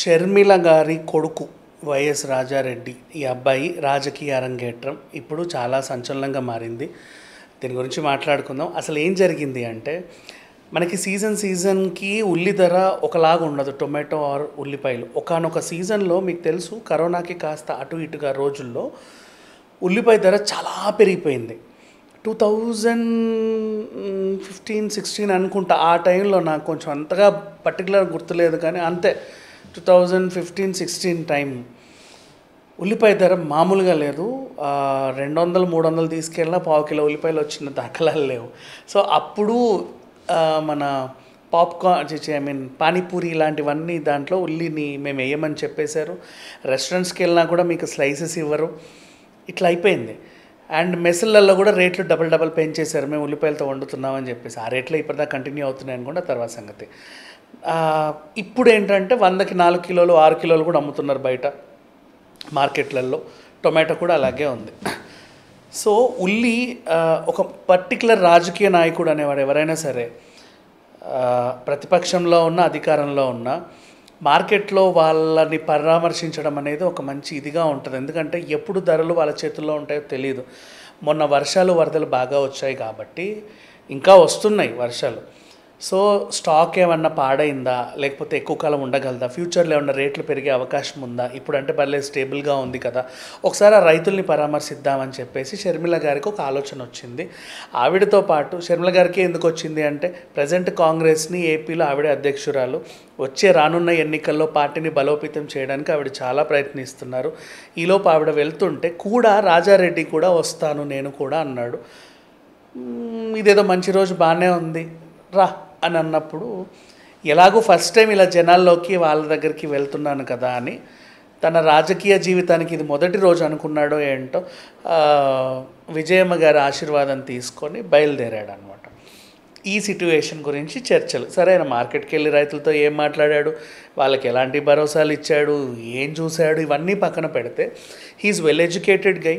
షర్మిల గారి కొడుకు వైఎస్ రాజారెడ్డి ఈ అబ్బాయి రాజకీయ అరంగేట్రం ఇప్పుడు చాలా సంచలనంగా మారింది. దీని గురించి మాట్లాడుకుందాం. అసలు ఏం జరిగింది అంటే, మనకి సీజన్కి ఉల్లి ధర ఒకలాగా ఉండదు, టొమాటో ఆర్ ఉల్లిపాయలు. ఒకానొక సీజన్లో మీకు తెలుసు, కరోనాకి కాస్త అటు ఇటుగా రోజుల్లో ఉల్లిపాయ ధర చాలా పెరిగిపోయింది. 2015-16 అనుకుంటా, ఆ టైంలో నాకు కొంచెం అంతగా పర్టికులర్ గుర్తులేదు, కానీ అంతే 2015-16 టైం ఉల్లిపాయ ధర మామూలుగా లేదు. 200-300 తీసుకెళ్ళినా పావు కిలో ఉల్లిపాయలు వచ్చిన దాఖలాలు లేవు. సో అప్పుడు మన పాప్కార్న్ పానీపూరి ఇలాంటివన్నీ దాంట్లో ఉల్లిని మేము వేయమని చెప్పేశారు. రెస్టారెంట్స్కి వెళ్ళినా కూడా మీకు స్లైసెస్ ఇవ్వరు, ఇట్లా అయిపోయింది. అండ్ మెస్సులలో కూడా రేట్లు డబల్ పెంచేశారు, మేము ఉల్లిపాయలతో వండుతున్నామని చెప్పేసి. ఆ రేట్లో ఇప్పటిదాకా కంటిన్యూ అవుతున్నాయి అనుకుంటే తర్వాత సంగతి. ఇప్పుడు ఏంటంటే 100కి 4 కిలోలు 6 కిలోలు కూడా అమ్ముతున్నారు బయట మార్కెట్లలో. టొమాటో కూడా అలాగే ఉంది. సో ఉల్లి ఒక పర్టికులర్ రాజకీయ నాయకుడు అనేవాడు ఎవరైనా సరే, ప్రతిపక్షంలో ఉన్న అధికారంలో ఉన్న మార్కెట్లో వాళ్ళని పరామర్శించడం అనేది ఒక మంచి ఇదిగా ఉంటుంది. ఎందుకంటే ఎప్పుడు ధరలు వాళ్ళ చేతుల్లో ఉంటాయో తెలియదు. మొన్న వర్షాలు వరదలు బాగా వచ్చాయి కాబట్టి, ఇంకా వస్తున్నాయి వర్షాలు. సో స్టాక్ ఏమన్నా పాడైందా, లేకపోతే ఎక్కువ కాలం ఉండగలదా, ఫ్యూచర్లో ఏమన్నా రేట్లు పెరిగే అవకాశం ఉందా, ఇప్పుడంటే పర్లేదు స్టేబుల్గా ఉంది కదా, ఒకసారి ఆ రైతుల్ని పరామర్శిద్దామని చెప్పేసి షర్మిల గారికి ఒక ఆలోచన వచ్చింది. ఆవిడతో పాటు షర్మిల గారికి ఎందుకు వచ్చింది అంటే, ప్రజెంట్ కాంగ్రెస్ని ఏపీలో ఆవిడే అధ్యక్షురాలు. రానున్న ఎన్నికల్లో పార్టీని బలోపేతం చేయడానికి ఆవిడ చాలా ప్రయత్నిస్తున్నారు. ఈలోపు ఆవిడ వెళ్తుంటే కూడా రాజారెడ్డి కూడా వస్తాను నేను కూడా అన్నాడు. ఇదేదో మంచి రోజు బాగానే ఉంది రా అని అన్నప్పుడు, ఎలాగో ఫస్ట్ టైం ఇలా జనాల్లోకి వాళ్ళ దగ్గరికి వెళ్తున్నాను కదా అని తన రాజకీయ జీవితానికి ఇది మొదటి రోజు అనుకున్నాడో ఏంటో, విజయమ్మ గారి ఆశీర్వాదం తీసుకొని బయలుదేరాడు అనమాట. ఈ సిట్యుయేషన్ గురించి చర్చలు. సరే, ఆయన మార్కెట్కి వెళ్ళి రైతులతో ఏం మాట్లాడాడు, వాళ్ళకి ఎలాంటి భరోసాలు ఇచ్చాడు, ఏం చూశాడు, ఇవన్నీ పక్కన పెడితే, హీఈస్ వెల్ ఎడ్యుకేటెడ్ గై.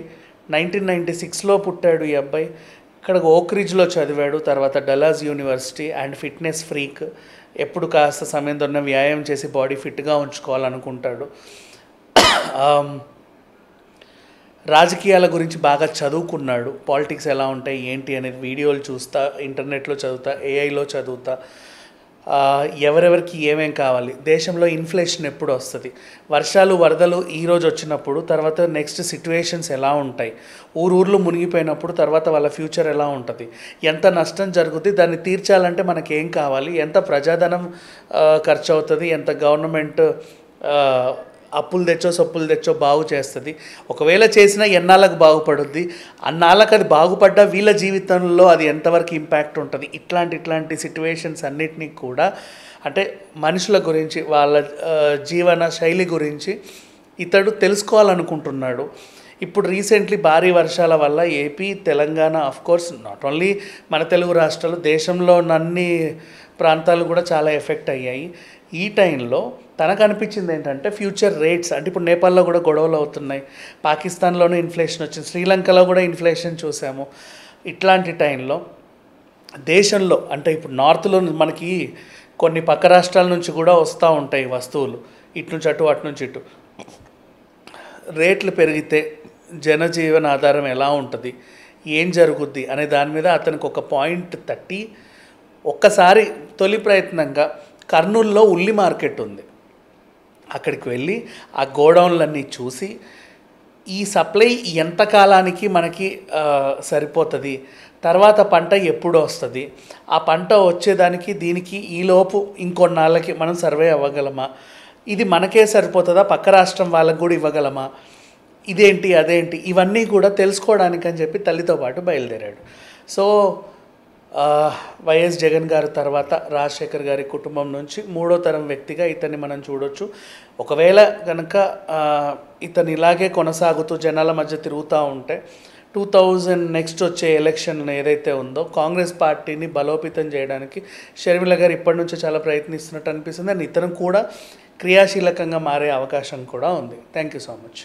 1996లో పుట్టాడు ఈ అబ్బాయి. ఇక్కడ ఓక్రిడ్జ్లో చదివాడు, తర్వాత Dallas university. And fitness freak, ఎప్పుడు కాస్త సమయం దొరికిన వ్యాయామం చేసి బాడీ ఫిట్గా ఉంచుకోవాలనుకుంటాడు. రాజకీయాల గురించి బాగా చదువుకున్నాడు. పాలిటిక్స్ ఎలా ఉంటాయి ఏంటి అనేది వీడియోలు చూస్తా, ఇంటర్నెట్లో చదువుతా, ఏఐలో చదువుతా, ఎవరెవరికి ఏమేం కావాలి, దేశంలో ఇన్ఫ్లేషన్ ఎప్పుడు వస్తుంది, వర్షాలు వరదలు ఈరోజు వచ్చినప్పుడు తర్వాత నెక్స్ట్ సిట్యుయేషన్స్ ఎలా ఉంటాయి, ఊర్లు మునిగిపోయినప్పుడు తర్వాత వాళ్ళ ఫ్యూచర్ ఎలా ఉంటుంది, ఎంత నష్టం జరుగుతుంది, దాన్ని తీర్చాలంటే మనకి ఏం కావాలి, ఎంత ప్రజాధనం ఖర్చు అవుతుంది, ఎంత గవర్నమెంట్ అప్పులు తెచ్చో సొప్పులు తెచ్చో బాగు చేస్తుంది, ఒకవేళ చేసినా ఎన్నాళ్ళకు బాగుపడుద్ది, అన్నాళ్ళకు అది బాగుపడ్డా వీళ్ళ జీవితంలో అది ఎంతవరకు ఇంపాక్ట్ ఉంటుంది, ఇట్లాంటి సిట్యుయేషన్స్ అన్నిటినీ కూడా, అంటే మనుషుల గురించి వాళ్ళ జీవన శైలి గురించి ఇతడు తెలుసుకోవాలనుకుంటున్నాడు. ఇప్పుడు రీసెంట్లీ భారీ వర్షాల వల్ల AP, Telangana, of course not only మన తెలుగు రాష్ట్రాలు, దేశంలో అన్ని ప్రాంతాలు కూడా చాలా ఎఫెక్ట్ అయ్యాయి. ఈ టైంలో తనకు అనిపించింది ఏంటంటే, ఫ్యూచర్ రేట్స్ అంటే ఇప్పుడు నేపాల్లో కూడా గొడవలు అవుతున్నాయి, పాకిస్తాన్లోనూ ఇన్ఫ్లేషన్ వచ్చింది, శ్రీలంకలో కూడా ఇన్ఫ్లేషన్ చూసాము. ఇట్లాంటి టైంలో దేశంలో అంటే ఇప్పుడు నార్త్లో మనకి కొన్ని పక్క రాష్ట్రాల నుంచి కూడా వస్తూ ఉంటాయి వస్తువులు, ఇటు నుంచి అటు అటు నుంచి ఇటు. రేట్లు పెరిగితే జనజీవన ఆధారం ఎలా ఉంటుంది, ఏం జరుగుద్ది అనే దాని మీద అతనికి ఒక పాయింట్ తట్టి, ఒక్కసారి తొలి ప్రయత్నంగా కర్నూలులో ఉల్లి మార్కెట్ ఉంది, అక్కడికి వెళ్ళి ఆ గోడౌన్లన్నీ చూసి, ఈ సప్లై ఎంతకాలానికి మనకి సరిపోతుంది, తర్వాత పంట ఎప్పుడు వస్తుంది, ఆ పంట వచ్చేదానికి దీనికి ఈలోపు ఇంకొన్నాళ్ళకి మనం సర్వే అవ్వగలమా, ఇది మనకే సరిపోతుందా, పక్క రాష్ట్రం వాళ్ళకు కూడా ఇవ్వగలమా, ఇదేంటి అదేంటి, ఇవన్నీ కూడా తెలుసుకోవడానికి అని చెప్పి తల్లితో పాటు బయలుదేరాడు. సో వైఎస్ జగన్ గారు తర్వాత రాజశేఖర్ గారి కుటుంబం నుంచి 3వ తరం వ్యక్తిగా ఇతన్ని మనం చూడొచ్చు. ఒకవేళ కనుక ఇతను ఇలాగే కొనసాగుతూ జనాల మధ్య తిరుగుతూ ఉంటే, 2000 నెక్స్ట్ వచ్చే ఎలక్షన్ ఏదైతే ఉందో, కాంగ్రెస్ పార్టీని బలోపేతం చేయడానికి షర్మిల గారు ఇప్పటి నుంచే చాలా ప్రయత్నిస్తున్నట్టు అనిపిస్తుంది. అండ్ ఇతను కూడా క్రియాశీలకంగా మారే అవకాశం కూడా ఉంది. Thank you so much.